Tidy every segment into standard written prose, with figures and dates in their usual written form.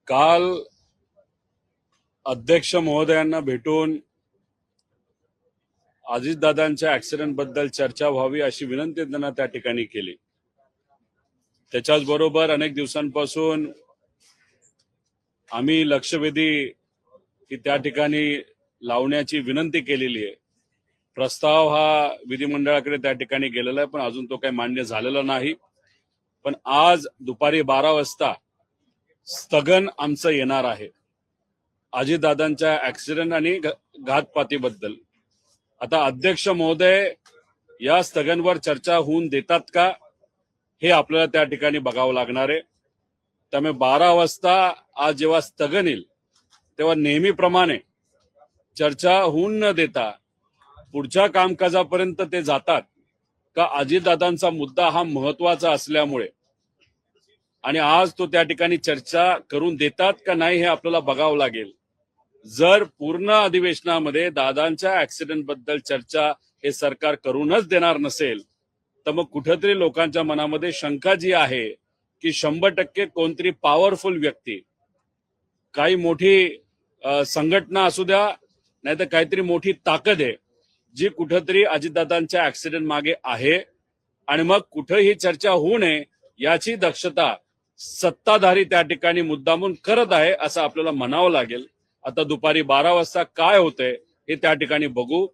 काल अध्यक्ष महोदयांना भेटून अजितदादांच्या ऍक्सिडेंट बद्दल चर्चा व्हावी अशी विनंती त्यांना त्या ठिकाणी केली। त्याच्याच बरोबर अनेक दिवसांपासून आम्ही लक्षवेधी की त्या ठिकाणी लावण्याची विनंती केलेली आहे। प्रस्ताव हा विधिमंडळाकडे त्या ठिकाणी गेलेला आहे, पण अजून तो काही मान्य झालेला नाही। पण आज दुपारी 12 वाजता स्थगन आमचं येणार आहे अजितदादांच्या ऍक्सिडेंट आणि घातपातीबद्दल। आता अध्यक्ष महोदय या स्थगनवर चर्चा होऊन देतात का हे आपल्याला त्या ठिकाणी बघावं लागणार आहे। त्यामुळे 12 वाजता आज जेव्हा स्थगन येईल तेव्हा नेहमीप्रमाणे चर्चा होऊन न देता पुढच्या कामकाजापर्यंत ते जातात का अजितदादांचा मुद्दा हा महत्वाचा असल्यामुळे आणि आज तो त्या ठिकाणी चर्चा करून देतात का नाही हे आपल्याला बघावं लागेल। जर पूर्ण अधिवेशनामध्ये दादांच्या ऍक्सिडेंट बद्दल चर्चा हे सरकार करूनच देणार नसेल तर मग कुठेतरी लोकांच्या मनामध्ये शंका जी आहे की 100% कोणतरी पॉवरफुल व्यक्ती, काही मोठी संघटना असू द्या नाही तर काहीतरी मोठी ताकद आहे जी कुठेतरी अजितदादांच्या ऍक्सिडेंट मागे आहे आणि मग कुठेही चर्चा होऊ नये याची दक्षता सत्ताधारी त्या ठिकाणी मुद्दामून करत आहे असं आपल्याला म्हणावं लागेल। आता दुपारी 12 वाजता काय होतंय हे त्या ठिकाणी बघू।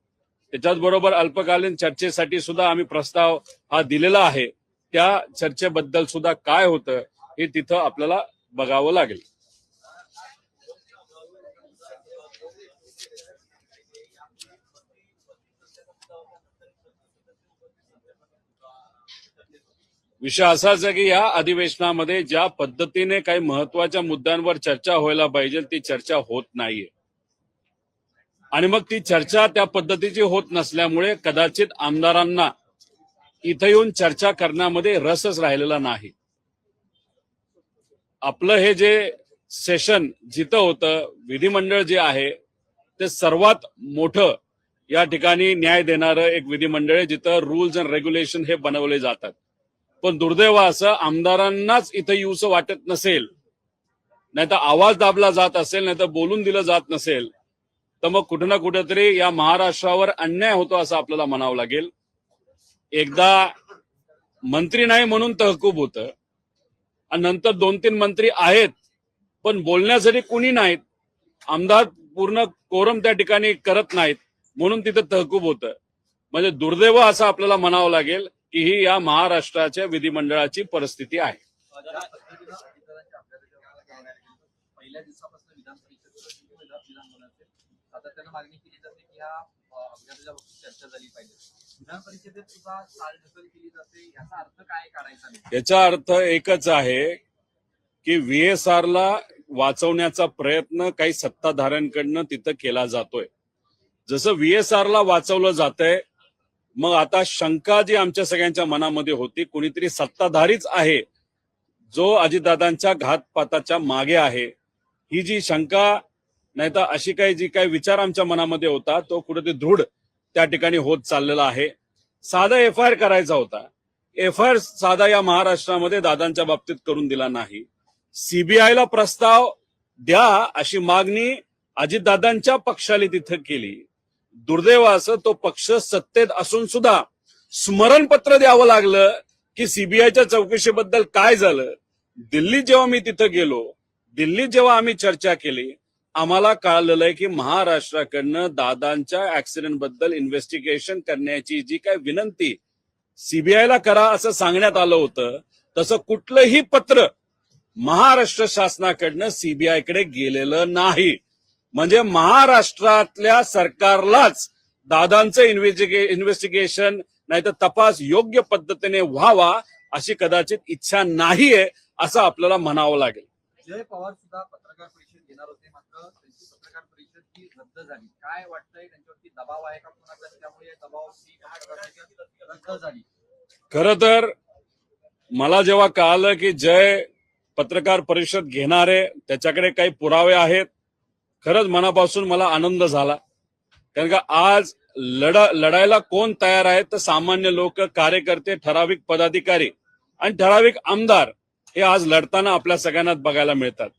त्याच्याच बरोबर अल्पकालीन चर्चेसाठी सुद्धा आम्ही प्रस्ताव हा दिलेला आहे, त्या चर्चेबद्दल सुद्धा काय होतं हे तिथं आपल्याला बघावं लागेल। विषय असाच आहे की या अधिवेशनामध्ये ज्या पद्धतीने काही महत्वाच्या मुद्द्यांवर चर्चा व्हायला पाहिजे ती चर्चा होत नाहीये आणि मग ती चर्चा त्या पद्धतीची होत नसल्यामुळे कदाचित आमदारांना इथं येऊन चर्चा करण्यामध्ये रसच राहिलेला नाही। आपलं हे जे सेशन जिथं होतं विधिमंडळ जे आहे ते सर्वात मोठं या ठिकाणी न्याय देणारं एक विधिमंडळ आहे जिथं रूल्स अँड रेग्युलेशन हे बनवले जातात। पण दुर्दैव असं आमदारांनाच इथं येऊसं वाटत नसेल, नाही तर आवाज दाबला जात असेल, नाही तर बोलून दिलं जात नसेल तर मग कुठं ना कुठेतरी या महाराष्ट्रावर अन्याय होतो असं आपल्याला म्हणावं लागेल। एकदा मंत्री नाही म्हणून तहकूब होतं आणि नंतर 2-3 मंत्री आहेत पण बोलण्यासाठी कुणी नाहीत, आमदार पूर्ण कोरम त्या ठिकाणी करत नाहीत म्हणून तिथं तहकूब होतं। म्हणजे दुर्दैव असं आपल्याला म्हणावं लागेल की ही या महाराष्ट्राच्या विधिमंडळाची परिस्थिती आहे। पहिल्या दिवसापासून विधान सातत्यानं मागणी केली जाते की या अपघाताच्या बाबतीत चर्चा झाली पाहिजे। विधान परिषदेत सुद्धा चालढकल केली जाते, याचा अर्थ काय काढायचा? याचा अर्थ एकच आहे की VSR ला वाचवण्याचा प्रयत्न काही सत्ताधाऱ्यांकडनं तिथं केला जातोय। जसं VSR ला वाचवलं जातंय मग आता शंका जी आमच्या सगळ्यांच्या मनामध्ये होती कोणीतरी सत्ताधारीच आहे जो अजितदादांच्या घातपाताच्या मागे आहे, ही जी शंका नाही तर अशी जी काही विचार आमच्या मनामध्ये होता तो कुठेतरी दृढ त्या ठिकाणी होत चाललेला आहे। साधा FIR करायचा होता, FIR साधा या महाराष्ट्रामध्ये दादांच्या बाबतीत करून दिला नाही। CBI ला प्रस्ताव द्या अशी मागणी अजितदादांच्या पक्षाने तिथं केली। दुर्दैव असं तो पक्ष सत्तेत असून सुद्धा स्मरणपत्र द्यावं लागलं की CBIच्या चौकशीबद्दल काय झालं। दिल्लीत जेव्हा मी तिथं गेलो, दिल्लीत जेव्हा आम्ही चर्चा केली, आम्हाला कळलेलं आहे की महाराष्ट्राकडनं दादांच्या ऍक्सिडेंट बद्दल इन्व्हेस्टिगेशन करण्याची जी काय विनंती CBI ला करा असं सांगण्यात आलं होतं, तसं कुठलंही पत्र महाराष्ट्र शासनाकडनं CBI कडे गेलेलं नाही। म्हणजे महाराष्ट्रातल्या सरकारलाच दादांचं इन्व्हेस्टिगेशन नाही तर तपास योग्य पद्धतीने व्हावा अशी कदाचित इच्छा नाहीये असं आपल्याला म्हणावं लागेल। जय पवार सुद्धा पत्रकार परिषद घेणार होते, मात्र त्यांची पत्रकार परिषद ही रद्द झाली। काय वाटतंय, त्यांच्यावरती दबाव आहे का कोणाचा, त्यामुळे दबाव रद्द झाली? खरं तर मला जेव्हा कळालं की जय पत्रकार परिषद घेणार आहे, त्याच्याकडे काही पुरावे आहेत, खरंच मनापासून मला आनंद झाला। कारण का आज लढायला कोण तयार आहे तर सामान्य लोक, कार्यकर्ते, ठराविक पदाधिकारी आणि ठराविक आमदार हे आज लढताना आपल्या सगळ्यांना बघायला मिळतात।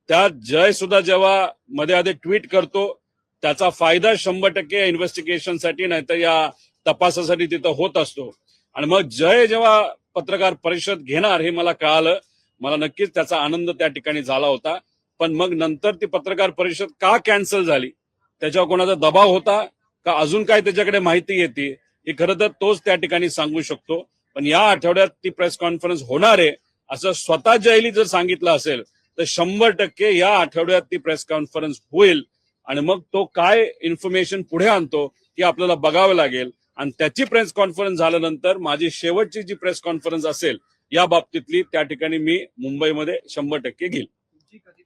त्यात जय सुद्धा जेव्हा मध्ये आधी ट्विट करतो त्याचा फायदा 100% इन्व्हेस्टिगेशनसाठी नाहीतर या तपासासाठी तिथं होत असतो. आणि मग जय जेव्हा पत्रकार परिषद घेणार हे मला कळालं. मला नक्कीच त्याचा आनंद त्या ठिकाणी झाला होता. पण मग नंतर ती पत्रकार परिषद का कॅन्सल झाली, त्याच्यावर कोणाचा दबाव होता का अजून काय त्याच्याकडे माहिती येते हे खरं तर तोच त्या ठिकाणी सांगू शकतो. पण या आठवड्यात ती प्रेस कॉन्फरन्स होणार आहे असं स्वतः जयली जर सांगितलं असेल तर 100% या आठवड्यात ती प्रेस कॉन्फरन्स होईल. आणि मग तो काय इन्फॉर्मेशन पुढे आणतो हे आपल्याला बघावं लागेल. आणि त्याची प्रेस कॉन्फरन्स झाल्यानंतर माझी शेवटची जी प्रेस कॉन्फरन्स असेल या बाबतीतली त्या ठिकाणी मी मुंबईमध्ये 100% घेईल. तुमची कधी